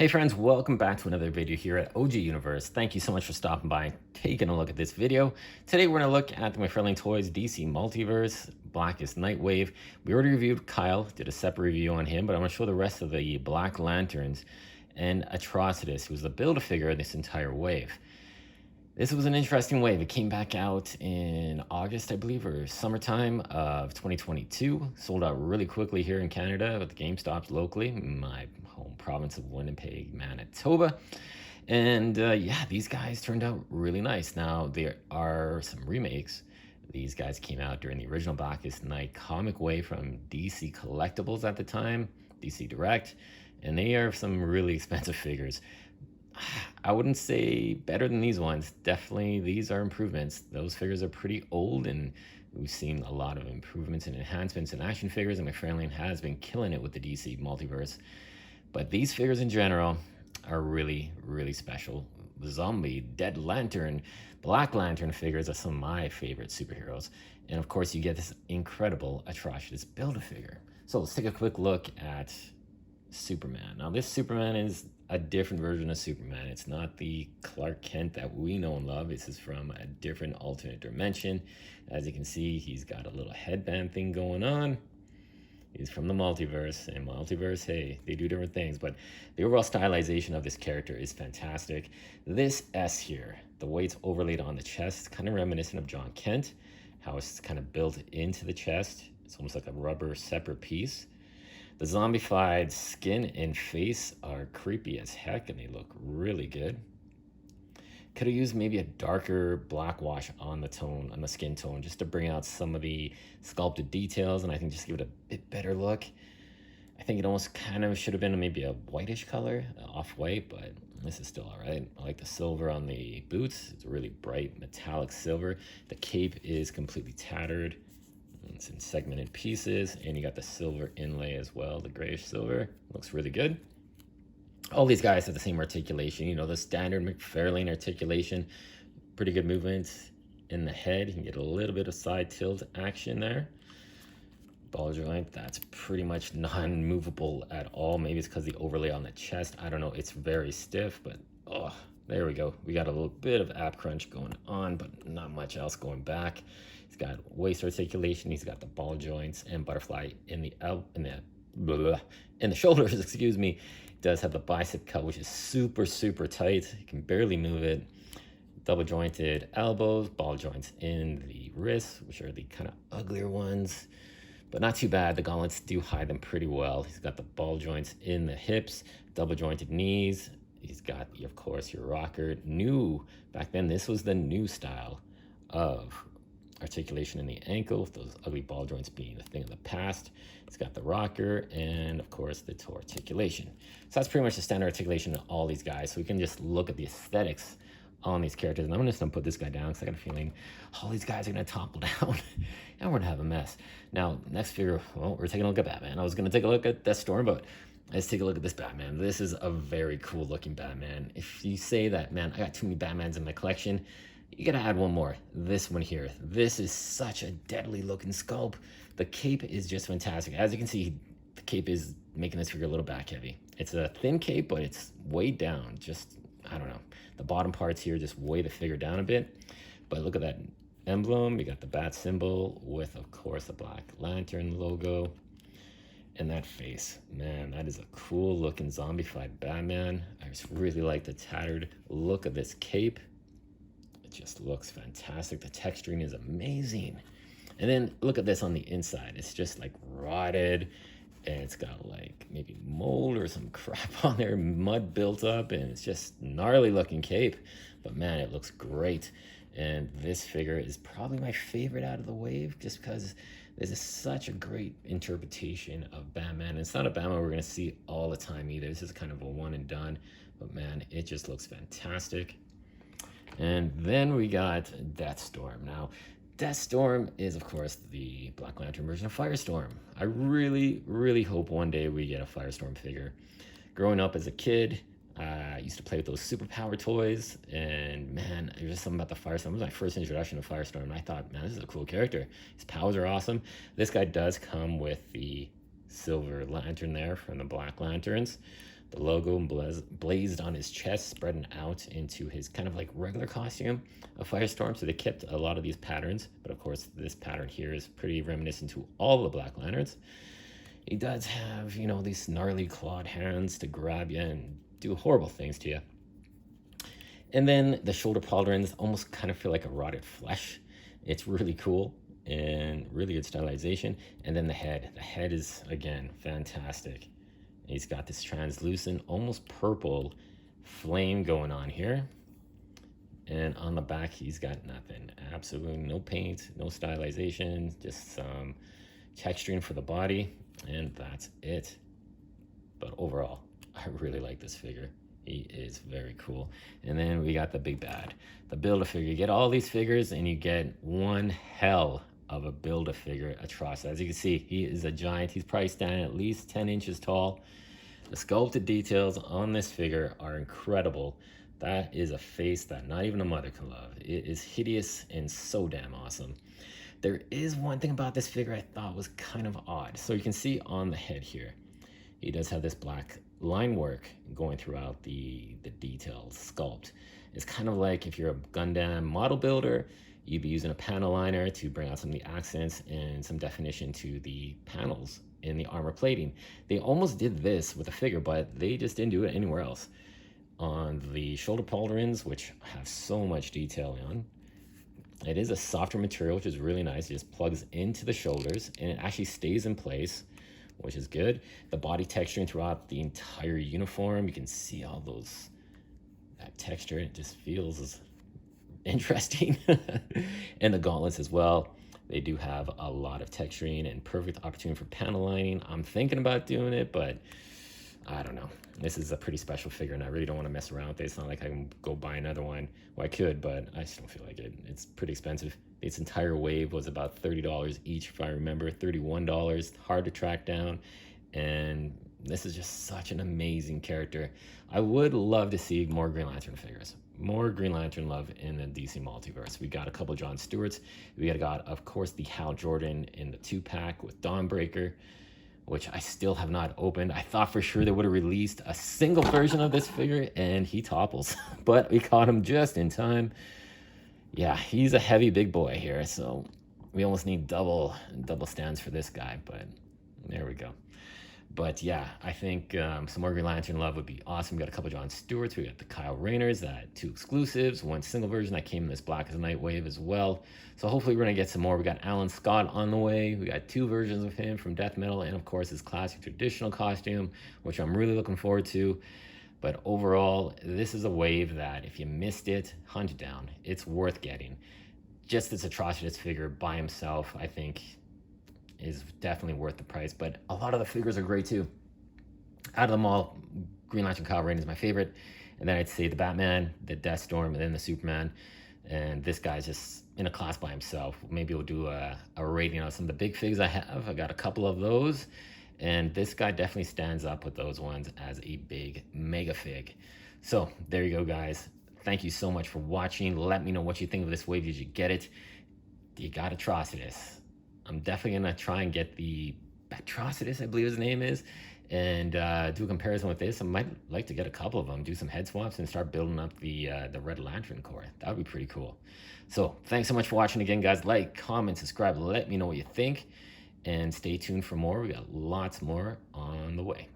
Hey friends, welcome back to another video here at OG Universe. Thank you so much for stopping by and taking a look at this video. Today we're going to look at the Mcfarlane Toys DC Multiverse, Blackest Nightwave. We already reviewed Kyle, did a separate review on him, but I'm going to show the rest of the Black Lanterns and Atrocitus, who's the Build-A-Figure of this entire wave. This was an interesting wave. It came back out in August, I believe, or summertime of 2022. Sold out really quickly here in Canada at the GameStops locally, my home province of Winnipeg, Manitoba. And yeah, these guys turned out really nice. Now, there are some remakes. These guys came out during the original Blackest Night comic wave from DC Collectibles at the time, DC Direct, and they are some really expensive figures. I wouldn't say better than these ones. Definitely, these are improvements. Those figures are pretty old, and we've seen a lot of improvements and enhancements in action figures, and Mcfarlane has been killing it with the DC Multiverse. But these figures in general are really, really special. The Zombie, Dead Lantern, Black Lantern figures are some of my favorite superheroes. And of course, you get this incredible Atrocitus Build-A-Figure. So let's take a quick look at Superman. Now, this Superman is a different version of Superman. It's not the Clark Kent that we know and love. This is from a different alternate dimension. As you can see, he's got a little headband thing going on. He's from the multiverse, and multiverse, hey, they do different things, but the overall stylization of this character is fantastic. This S here, the way it's overlaid on the chest, kind of reminiscent of John Kent, how it's kind of built into the chest. It's almost like a rubber separate piece. The zombified skin and face are creepy as heck, and they look really good. Could have used maybe a darker black wash on the skin tone, just to bring out some of the sculpted details, and I think just give it a bit better look. I think it almost kind of should have been maybe a whitish color, off-white, but this is still all right. I like the silver on the boots. It's a really bright metallic silver. The cape is completely tattered. It's in segmented pieces, and you got the silver inlay as well, the grayish silver. Looks really good. All these guys have the same articulation, you know, the standard Mcfarlane articulation. Pretty good movements in the head. You can get a little bit of side tilt action there. Ball joint, that's pretty much non-movable at all. Maybe it's because the overlay on the chest. I don't know. It's very stiff, but oh, there we go. We got a little bit of ab crunch going on, but not much else going back. He's got waist articulation. He's got the ball joints and butterfly in the shoulders. Excuse me. Does have the bicep cut, which is super, super tight. You can barely move it. Double jointed elbows, ball joints in the wrists, which are the kind of uglier ones, but not too bad. The gauntlets do hide them pretty well. He's got the ball joints in the hips, double jointed knees. He's got, of course, your rocker. New, back then, this was the new style of articulation in the ankle, those ugly ball joints being the thing of the past. It's got the rocker and, of course, the toe articulation. So that's pretty much the standard articulation of all these guys. So we can just look at the aesthetics on these characters. And I'm just going to put this guy down because I got a feeling all these guys are going to topple down and we're going to have a mess. Now, next figure, well, we're taking a look at Batman. I was going to take a look at Deathstorm, but let's take a look at this Batman. This is a very cool looking Batman. If you say that, man, I got too many Batmans in my collection, you gotta add one more. This one here. This is such a deadly looking sculpt. The cape is just fantastic. As you can see, the cape is making this figure a little back heavy. It's a thin cape, but it's weighed down. Just, I don't know. The bottom parts here just weigh the figure down a bit. But look at that emblem. You got the bat symbol with, of course, the Black Lantern logo. And that face, man, that is a cool looking zombified Batman. I just really like the tattered look of this cape. Just looks fantastic. The texturing is amazing. And then look at this on the inside. It's just like rotted, and it's got like maybe mold or some crap on there, mud built up, and it's just gnarly looking cape. But man, it looks great. And this figure is probably my favorite out of the wave, just because this is such a great interpretation of Batman. And it's not a Batman we're going to see all the time either. This is kind of a one and done, but man, it just looks fantastic. And then we got Deathstorm. Now, Deathstorm is, of course, the Black Lantern version of Firestorm. I really, really hope one day we get a Firestorm figure. Growing up as a kid, I used to play with those superpower toys, and man, there's just something about the Firestorm. It was my first introduction to Firestorm, and I thought, man, this is a cool character. His powers are awesome. This guy does come with the silver lantern there from the Black Lanterns. The logo blazed on his chest, spreading out into his kind of like regular costume of Firestorm. So they kept a lot of these patterns, but of course this pattern here is pretty reminiscent to all the Black Lanterns. He does have, you know, these gnarly clawed hands to grab you and do horrible things to you. And then the shoulder pauldrons almost kind of feel like a rotted flesh. It's really cool and really good stylization. And then the head is, again, fantastic. He's got this translucent, almost purple flame going on here. And on the back, he's got nothing. Absolutely no paint, no stylization, just some texturing for the body, and that's it. But overall, I really like this figure. He is very cool. And then we got the big bad, the Build-A-Figure. You get all these figures and you get one hell of a Build-A-Figure Atrocitus. As you can see, he is a giant. He's probably standing at least 10 inches tall. The sculpted details on this figure are incredible. That is a face that not even a mother can love. It is hideous and so damn awesome. There is one thing about this figure I thought was kind of odd. So you can see on the head here, he does have this black line work going throughout the detailed sculpt. It's kind of like if you're a Gundam model builder, you'd be using a panel liner to bring out some of the accents and some definition to the panels in the armor plating. They almost did this with a figure, but they just didn't do it anywhere else. On the shoulder pauldrons, which have so much detail on, it is a softer material, which is really nice. It just plugs into the shoulders and it actually stays in place, which is good. The body texturing throughout the entire uniform, you can see all that texture. It just feels interesting. And the gauntlets as well, they do have a lot of texturing and perfect opportunity for panel lining. I'm thinking about doing it, but I don't know. This is a pretty special figure and I really don't want to mess around with it. It's not like I can go buy another one. Well, I could, but I just don't feel like it. It's pretty expensive. Its entire wave was about $30 each, if I remember. $31, hard to track down. And this is just such an amazing character. I would love to see more Green Lantern figures. More Green Lantern love in the DC Multiverse. We got a couple John Stewarts. We got, of course, the Hal Jordan in the 2-pack with Dawnbreaker, which I still have not opened. I thought for sure they would have released a single version of this figure, and he topples. But we caught him just in time. Yeah, he's a heavy big boy here, so we almost need double stands for this guy, but there we go. But yeah, I think some more Green Lantern love would be awesome. We got a couple John Stewarts. We got the Kyle Rayners, that 2 exclusives, 1 single version that came in this Blackest Night wave as well. So hopefully we're going to get some more. We got Alan Scott on the way. We got 2 versions of him from Death Metal, and of course his classic traditional costume, which I'm really looking forward to. But overall, this is a wave that if you missed it, hunt it down. It's worth getting. Just this Atrocitus figure by himself, I think, is definitely worth the price. But a lot of the figures are great too. Out of them all, Green Lantern Kyle Rayner is my favorite. And then I'd say the Batman, the Deathstorm, and then the Superman. And this guy's just in a class by himself. Maybe we'll do a rating on some of the big figs I have. I got a couple of those. And this guy definitely stands up with those ones as a big mega fig. So there you go, guys. Thank you so much for watching. Let me know what you think of this wave. Did you get it? You got Atrocitus. I'm definitely going to try and get the Atrocitus, I believe his name is, and do a comparison with this. I might like to get a couple of them, do some head swaps, and start building up the Red Lantern Corps. That would be pretty cool. So thanks so much for watching again, guys. Like, comment, subscribe. Let me know what you think, and stay tuned for more. We got lots more on the way.